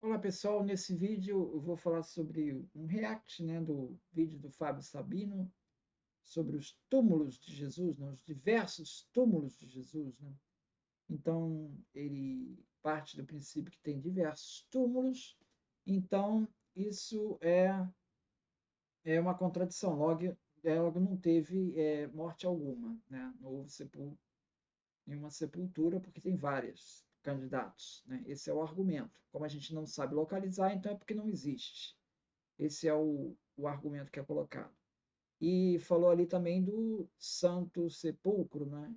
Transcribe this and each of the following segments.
Olá pessoal, nesse vídeo eu vou falar sobre um react, né, do vídeo do Fábio Sabino sobre os túmulos de Jesus, né, os diversos túmulos de Jesus, né? Então ele parte do princípio que tem diversos túmulos, então isso é uma contradição. Logo não teve morte alguma, né? Não houve nenhuma sepultura porque tem vários candidatos, né? Esse é o argumento. Como a gente não sabe localizar, então é porque não existe. Esse é o argumento que é colocado. E falou ali também do Santo Sepulcro, né?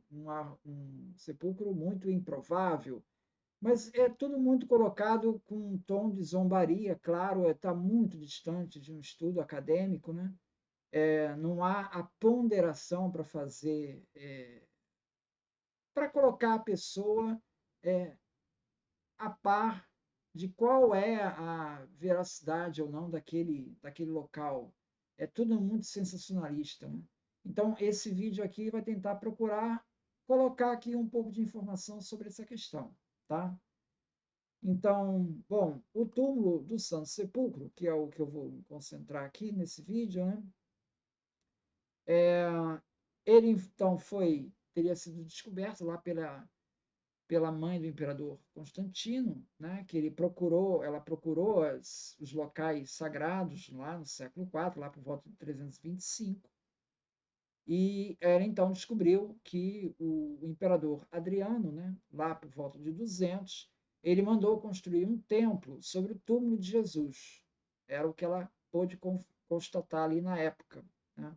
Um sepulcro muito improvável, mas é tudo muito colocado com um tom de zombaria, claro, está muito distante de um estudo acadêmico, né? Não há a ponderação para fazer, para colocar a pessoa é, a par de qual é a veracidade ou não daquele local. É tudo muito sensacionalista, né? Então, esse vídeo aqui vai tentar procurar colocar aqui um pouco de informação sobre essa questão, tá? Então, bom, o túmulo do Santo Sepulcro, que é o que eu vou me concentrar aqui nesse vídeo, né? É, ele então teria sido descoberto lá pela mãe do imperador Constantino, né, que ela procurou os locais sagrados lá no século IV, lá por volta de 325, e ela então descobriu que o imperador Adriano, né, lá por volta de 200, ele mandou construir um templo sobre o túmulo de Jesus. Era o que ela pôde constatar ali na época, né?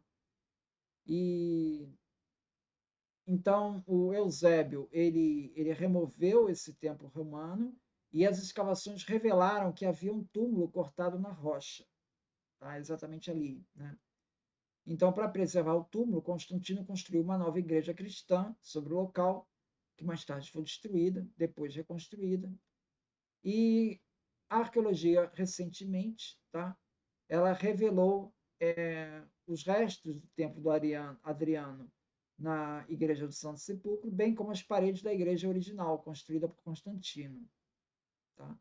E então, o Eusébio, ele removeu esse templo romano e as escavações revelaram que havia um túmulo cortado na rocha, tá? Exatamente ali, né? Então, para preservar o túmulo, Constantino construiu uma nova igreja cristã sobre o local, que mais tarde foi destruída, depois reconstruída. E a arqueologia, recentemente, tá? Ela revelou os restos do templo do Adriano na igreja do Santo Sepulcro, bem como as paredes da igreja original, construída por Constantino. Tá?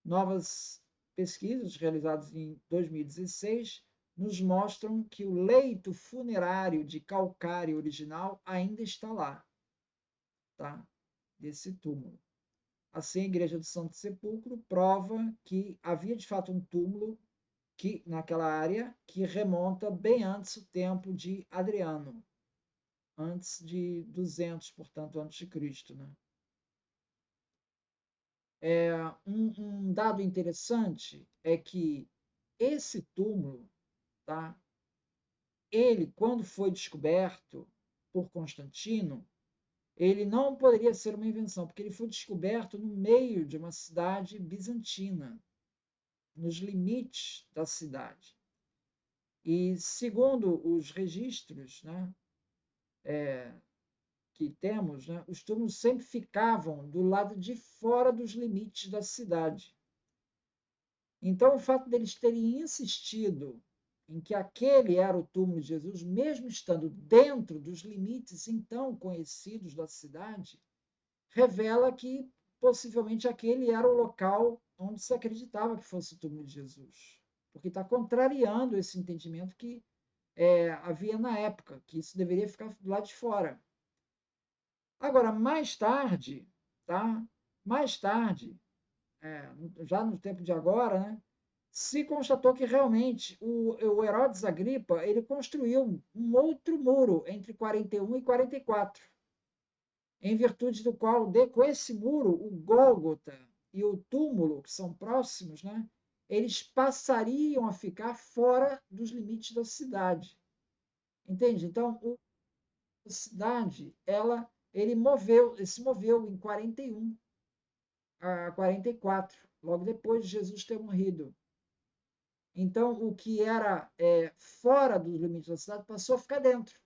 Novas pesquisas realizadas em 2016 nos mostram que o leito funerário de calcário original ainda está lá, tá? Desse túmulo. Assim, a igreja do Santo Sepulcro prova que havia de fato um túmulo que naquela área que remonta bem antes o tempo de Adriano, antes de 200, portanto, antes de Cristo, né? Um dado interessante é que esse túmulo, tá? Ele, quando foi descoberto por Constantino, ele não poderia ser uma invenção, porque ele foi descoberto no meio de uma cidade bizantina, nos limites da cidade. E segundo os registros, né, que temos, né, os túmulos sempre ficavam do lado de fora dos limites da cidade. Então, o fato deles terem insistido em que aquele era o túmulo de Jesus, mesmo estando dentro dos limites então conhecidos da cidade, revela que possivelmente aquele era o local onde se acreditava que fosse o túmulo de Jesus, porque está contrariando esse entendimento que havia na época, que isso deveria ficar do lado de fora. Agora, mais tarde, tá? Mais tarde, é, já no tempo de agora, né? Se constatou que realmente o Herodes Agripa ele construiu um outro muro entre 41 e 44, em virtude do qual, com esse muro, o Gólgota e o túmulo, que são próximos, né, eles passariam a ficar fora dos limites da cidade. Entende? Então, a cidade, ele se moveu em 41 a 44, logo depois de Jesus ter morrido. Então, o que era fora dos limites da cidade passou a ficar dentro.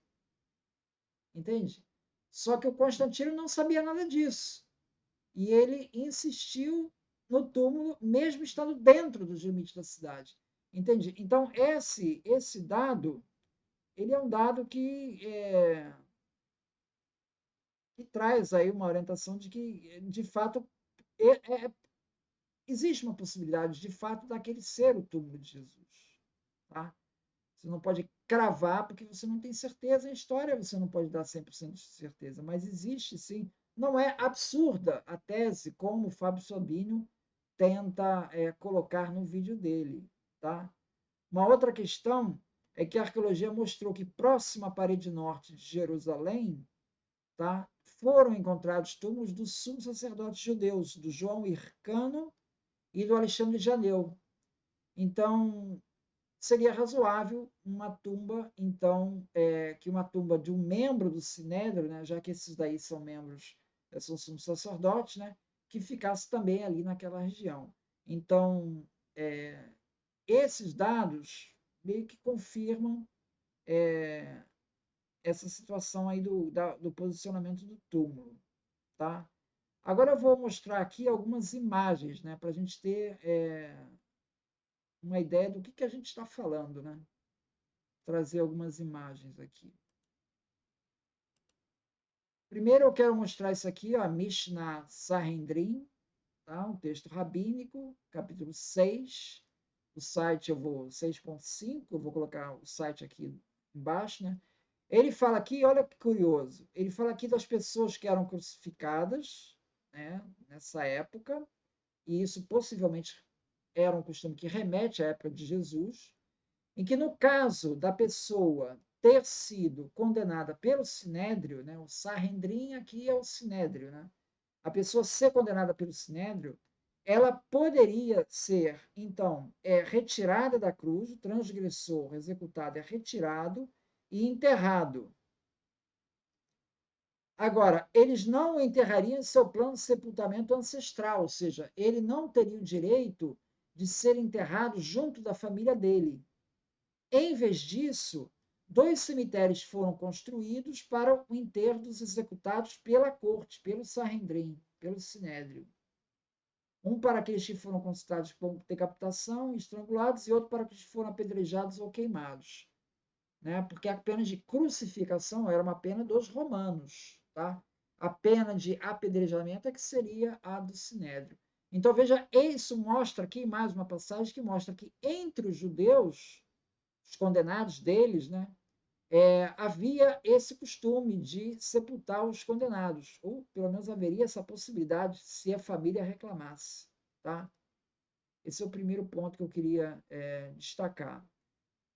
Entende? Só que o Constantino não sabia nada disso. E ele insistiu no túmulo, mesmo estando dentro dos limites da cidade. Entende? Então, esse dado, ele é um dado que traz aí uma orientação de que, de fato, é existe uma possibilidade, de fato, daquele ser o túmulo de Jesus. Tá? Você não pode cravar, porque você não tem certeza. Em história, você não pode dar 100% de certeza, mas existe sim. Não é absurda a tese, como o Fábio Sobinho tenta colocar no vídeo dele. Tá? Uma outra questão é que a arqueologia mostrou que próximo à parede norte de Jerusalém, tá, foram encontrados túmulos dos sumos sacerdotes judeus, do João Hircano e do Alexandre de Janeu. Então, seria razoável uma tumba, então, que uma tumba de um membro do Sinédrio, né, já que esses daí são membros, são sumos sacerdotes, né, que ficasse também ali naquela região. Então, esses dados meio que confirmam essa situação aí do posicionamento do túmulo, tá? Agora eu vou mostrar aqui algumas imagens, né, para a gente ter uma ideia do que a gente está falando, né? Trazer algumas imagens aqui. Primeiro eu quero mostrar isso aqui, ó, a Mishnah Sanhedrin, tá? Um texto rabínico, capítulo 6. O site eu vou 6.5, eu vou colocar o site aqui embaixo, né? Ele fala aqui, olha que curioso, ele fala aqui das pessoas que eram crucificadas, né, nessa época, e isso possivelmente era um costume que remete à época de Jesus, em que no caso da pessoa ter sido condenada pelo Sinédrio, né, o Sanhedrin aqui é o Sinédrio, né, a pessoa ser condenada pelo Sinédrio, ela poderia ser, então, retirada da cruz, o transgressor executado é retirado e enterrado. Agora, eles não enterrariam em seu plano de sepultamento ancestral, ou seja, ele não teria o direito de ser enterrado junto da família dele. Em vez disso, 2 cemitérios foram construídos para o enterro dos executados pela corte, pelo Sanhedrin, pelo Sinédrio. Um para aqueles que foram considerados por decapitação, estrangulados, e outro para aqueles que foram apedrejados ou queimados. Né? Porque a pena de crucificação era uma pena dos romanos. Tá? A pena de apedrejamento é que seria a do Sinédrio. Então, veja, isso mostra aqui mais uma passagem que mostra que entre os judeus, os condenados deles, né, havia esse costume de sepultar os condenados, ou pelo menos haveria essa possibilidade se a família reclamasse. Tá? Esse é o primeiro ponto que eu queria destacar.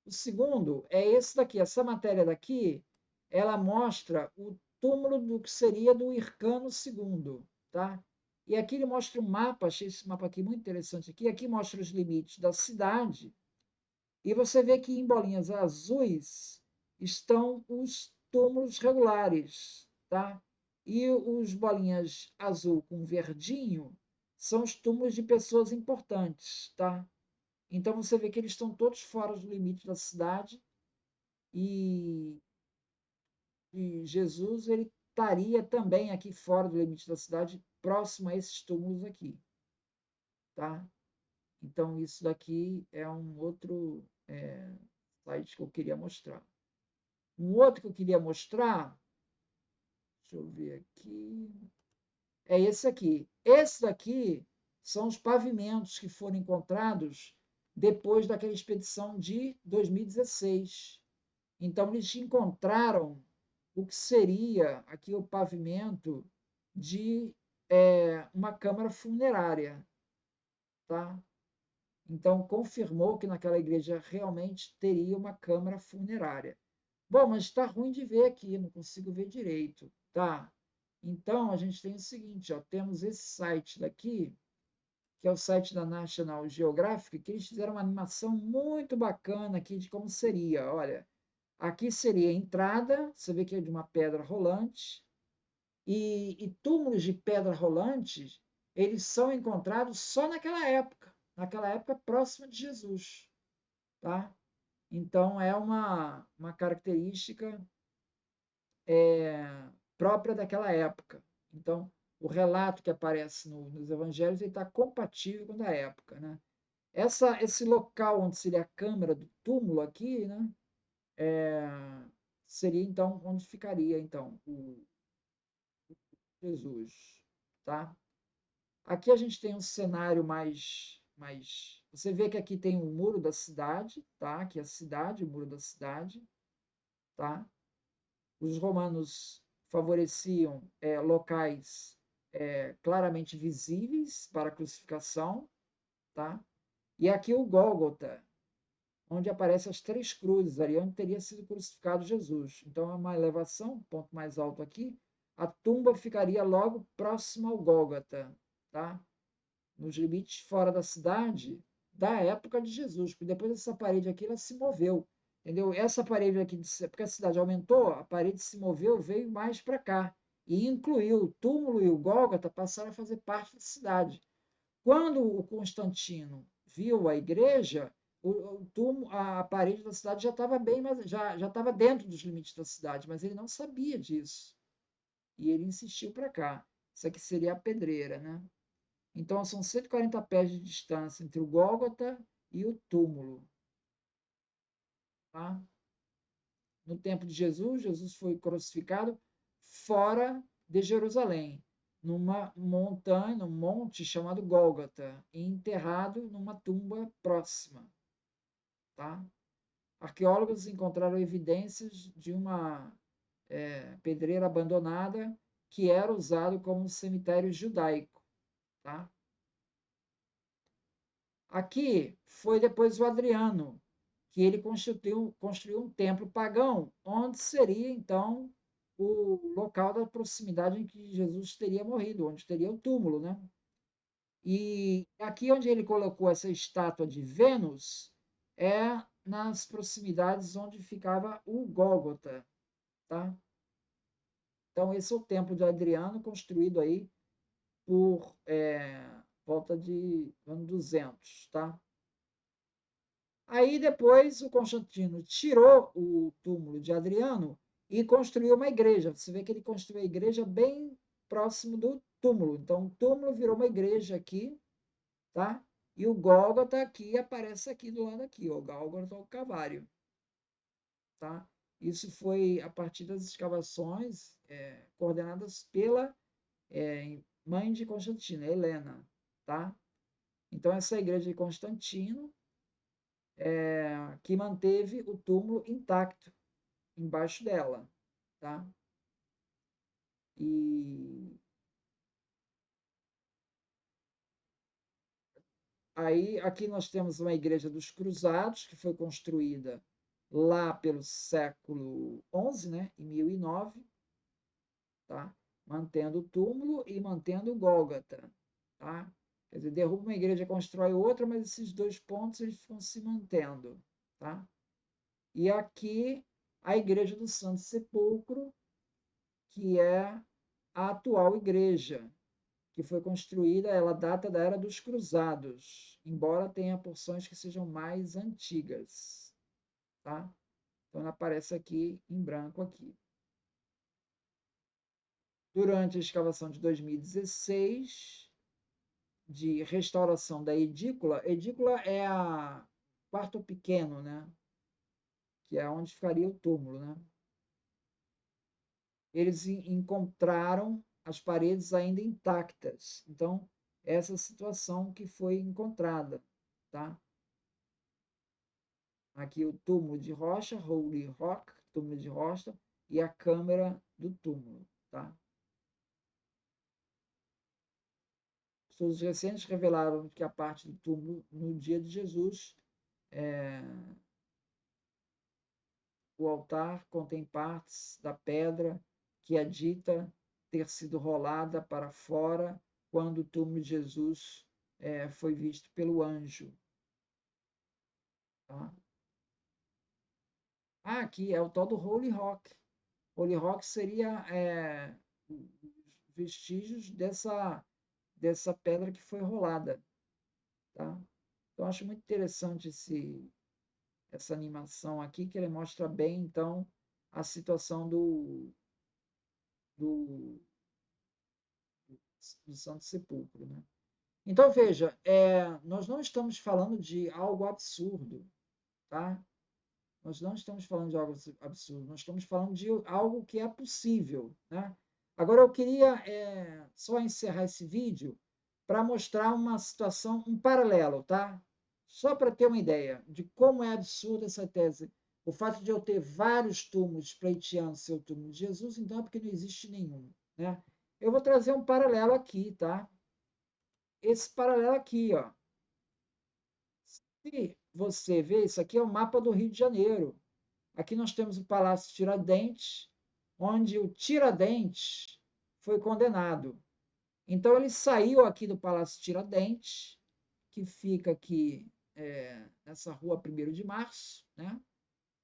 O segundo é esse daqui. Essa matéria daqui, ela mostra o túmulo do que seria do Hircano II, tá? E aqui ele mostra um mapa, achei esse mapa aqui muito interessante aqui. Aqui mostra os limites da cidade. E você vê que em bolinhas azuis estão os túmulos regulares, tá? E os bolinhas azul com verdinho são os túmulos de pessoas importantes, tá? Então você vê que eles estão todos fora do limite da cidade e, Jesus ele estaria também aqui fora do limite da cidade, próximo a esses túmulos aqui, tá? Então isso daqui é um outro site que eu queria mostrar. Um outro que eu queria mostrar, deixa eu ver aqui, é esse aqui. Esse daqui são os pavimentos que foram encontrados depois daquela expedição de 2016. Então, eles encontraram o que seria aqui o pavimento de uma câmara funerária. Tá? Então, confirmou que naquela igreja realmente teria uma câmara funerária. Bom, mas está ruim de ver aqui, não consigo ver direito. Tá? Então, a gente tem o seguinte, ó, temos esse site daqui, que é o site da National Geographic, que eles fizeram uma animação muito bacana aqui de como seria. Olha, aqui seria a entrada, você vê que é de uma pedra rolante, e túmulos de pedra rolante, eles são encontrados só naquela época próxima de Jesus. Tá? Então, é uma característica própria daquela época. Então, o relato que aparece nos evangelhos está compatível com o da época. Né? Esse local onde seria a câmara do túmulo aqui, né, seria então onde ficaria então o Jesus, tá? Aqui a gente tem um cenário você vê que aqui tem o muro da cidade, tá? Aqui é a cidade, o muro da cidade, tá? Os romanos favoreciam locais claramente visíveis para a crucificação, tá? E aqui o Gólgota, onde aparecem as três cruzes, ali onde teria sido crucificado Jesus. Então é uma elevação, ponto mais alto aqui. A tumba ficaria logo próxima ao Gólgota, tá? Nos limites fora da cidade da época de Jesus, porque depois essa parede aqui ela se moveu, entendeu? Essa parede aqui, porque a cidade aumentou, a parede se moveu, veio mais para cá e incluiu o túmulo e o Gólgota passaram a fazer parte da cidade. Quando o Constantino viu a igreja, o túmulo, a parede da cidade já estava bem, mas já estava dentro dos limites da cidade, mas ele não sabia disso e ele insistiu para cá. Isso aqui seria a pedreira, né? Então, são 140 pés de distância entre o Gólgota e o túmulo. Tá? No tempo de Jesus, Jesus foi crucificado fora de Jerusalém, numa montanha, num monte chamado Gólgota, e enterrado numa tumba próxima. Tá? Arqueólogos encontraram evidências de uma pedreira abandonada que era usado como cemitério judaico. Tá? Aqui foi depois o Adriano, que ele construiu um templo pagão, onde seria então o local da proximidade em que Jesus teria morrido, onde teria o túmulo, né? E aqui onde ele colocou essa estátua de Vênus é nas proximidades onde ficava o Gólgota, tá? Então esse é o templo de Adriano, construído aí por volta de ano 200, tá? Aí depois o Constantino tirou o túmulo de Adriano e construiu uma igreja. Você vê que ele construiu a igreja bem próximo do túmulo. Então o túmulo virou uma igreja aqui, tá? E o Gólgota aqui aparece aqui do lado aqui, o Gólgota o Calvário, tá? Isso foi a partir das escavações coordenadas pela mãe de Constantino, Helena, tá? Então essa é a igreja de Constantino, que manteve o túmulo intacto embaixo dela, tá? E aí aqui nós temos uma igreja dos Cruzados que foi construída lá pelo século XI, né, em 1009, tá? Mantendo o túmulo e mantendo o Gólgota, tá? Quer dizer, derruba uma igreja, constrói outra, mas esses dois pontos eles ficam se mantendo, tá? E aqui a igreja do Santo Sepulcro, que é a atual igreja, que foi construída, ela data da Era dos Cruzados, embora tenha porções que sejam mais antigas, tá? Então ela aparece aqui em branco aqui. Durante a escavação de 2016, de restauração da edícula é a quarto pequeno, né? Que é onde ficaria o túmulo, né? Eles encontraram as paredes ainda intactas. Então, essa situação que foi encontrada, tá? Aqui o túmulo de rocha, Holy Rock, túmulo de rocha, e a câmara do túmulo, tá? Estudos recentes revelaram que a parte do túmulo, no dia de Jesus, o altar contém partes da pedra que é dita ter sido rolada para fora quando o túmulo de Jesus foi visto pelo anjo. Tá? Ah, aqui é o tal do Holy Rock. Holy Rock seria vestígios dessa pedra que foi rolada. Tá? Então, acho muito interessante essa animação aqui, que ele mostra bem, então, a situação do, do Santo Sepulcro. Né? Então, veja, nós não estamos falando de algo absurdo, tá? Nós não estamos falando de algo absurdo, nós estamos falando de algo que é possível, né? Agora, eu queria só encerrar esse vídeo para mostrar uma situação, um paralelo, tá? Só para ter uma ideia de como é absurda essa tese. O fato de eu ter vários túmulos pleiteando ser o túmulo de Jesus, então é porque não existe nenhum, né? Eu vou trazer um paralelo aqui, tá? Esse paralelo aqui, ó. Se você vê, isso aqui é o mapa do Rio de Janeiro. Aqui nós temos o Palácio Tiradentes, onde o Tiradentes foi condenado. Então ele saiu aqui do Palácio Tiradentes, que fica aqui nessa rua 1º de Março, né?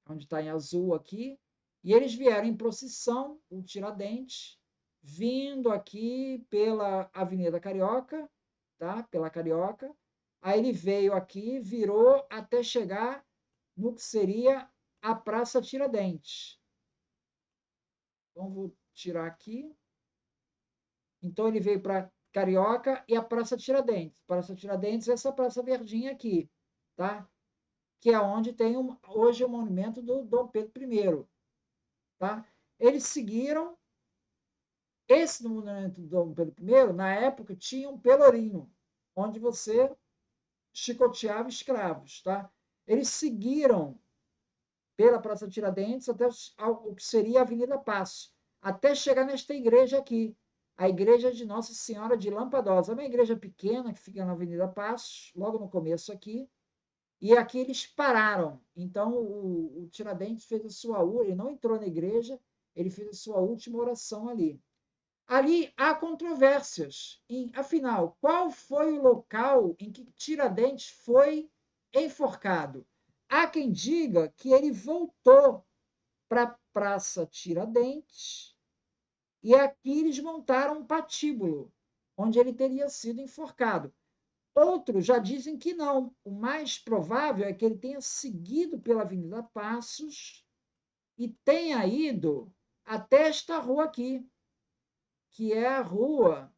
Onde está em azul aqui, e eles vieram em procissão, o Tiradentes, vindo aqui pela Avenida Carioca, tá? Pela Carioca. Aí ele veio aqui, virou até chegar no que seria a Praça Tiradentes. Então vou tirar aqui. Então ele veio para Carioca e a Praça Tiradentes. Praça Tiradentes é essa praça verdinha aqui, tá? Que é onde tem hoje o monumento do Dom Pedro I, tá? Eles seguiram esse monumento do Dom Pedro I, na época tinha um pelourinho, onde você chicoteava escravos, tá? Eles seguiram pela Praça Tiradentes até o que seria a Avenida Paço, até chegar nesta igreja aqui, a igreja de Nossa Senhora de Lampadosa. É uma igreja pequena que fica na Avenida Paços, logo no começo aqui, e aqui eles pararam. Então o Tiradentes fez a sua ele não entrou na igreja, ele fez a sua última oração ali. Ali há controvérsias. Afinal, qual foi o local em que Tiradentes foi enforcado? Há quem diga que ele voltou para a Praça Tiradentes e aqui eles montaram um patíbulo, onde ele teria sido enforcado. Outros já dizem que não. O mais provável é que ele tenha seguido pela Avenida Passos e tenha ido até esta rua aqui, que é a rua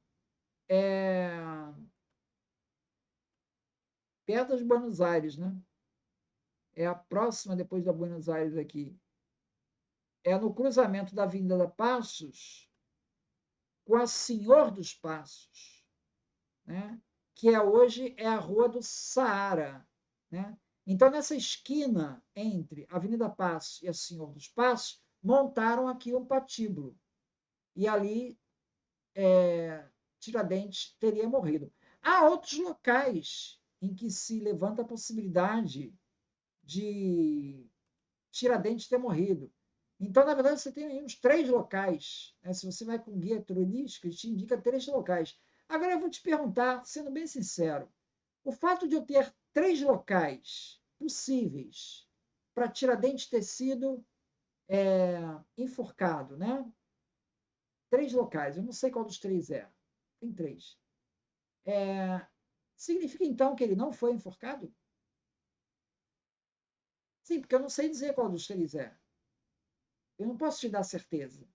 perto de Buenos Aires, né? É a próxima depois da Buenos Aires aqui. É no cruzamento da Avenida Passos com a Senhor dos Passos, né? Que hoje é a Rua do Saara, né? Então, nessa esquina entre a Avenida Passos e a Senhor dos Passos, montaram aqui um patíbulo. E ali Tiradentes teria morrido. Há outros locais em que se levanta a possibilidade de Tiradentes ter morrido. Então, na verdade, você tem uns 3 locais. Né? Se você vai com guia turístico, ele te indica 3 locais. Agora, eu vou te perguntar, sendo bem sincero, o fato de eu ter 3 locais possíveis para Tiradentes ter sido enforcado, né? 3 locais, eu não sei qual dos 3 é. Tem 3. Significa, então, que ele não foi enforcado? Sim, porque eu não sei dizer qual dos 3 é. Eu não posso te dar certeza.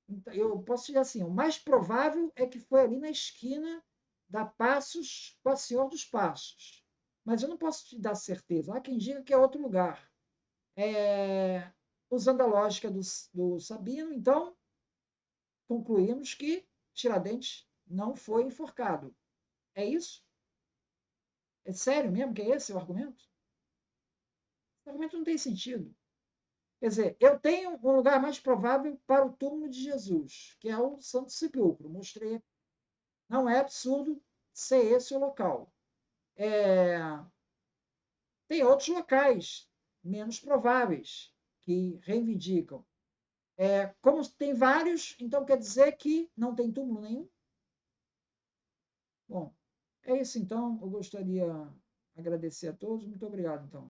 Então, eu posso te dizer assim, o mais provável é que foi ali na esquina da Passos com a Senhor dos Passos. Mas eu não posso te dar certeza. Há quem diga que é outro lugar. Usando a lógica do Sabino, então, concluímos que Tiradentes não foi enforcado. É isso? É sério mesmo que é esse o argumento? O argumento não tem sentido. Quer dizer, eu tenho um lugar mais provável para o túmulo de Jesus, que é o Santo Sepulcro. Mostrei. Não é absurdo ser esse o local. Tem outros locais menos prováveis que reivindicam. Como tem vários, então quer dizer que não tem túmulo nenhum? Bom, é isso então. Eu gostaria de agradecer a todos. Muito obrigado, então.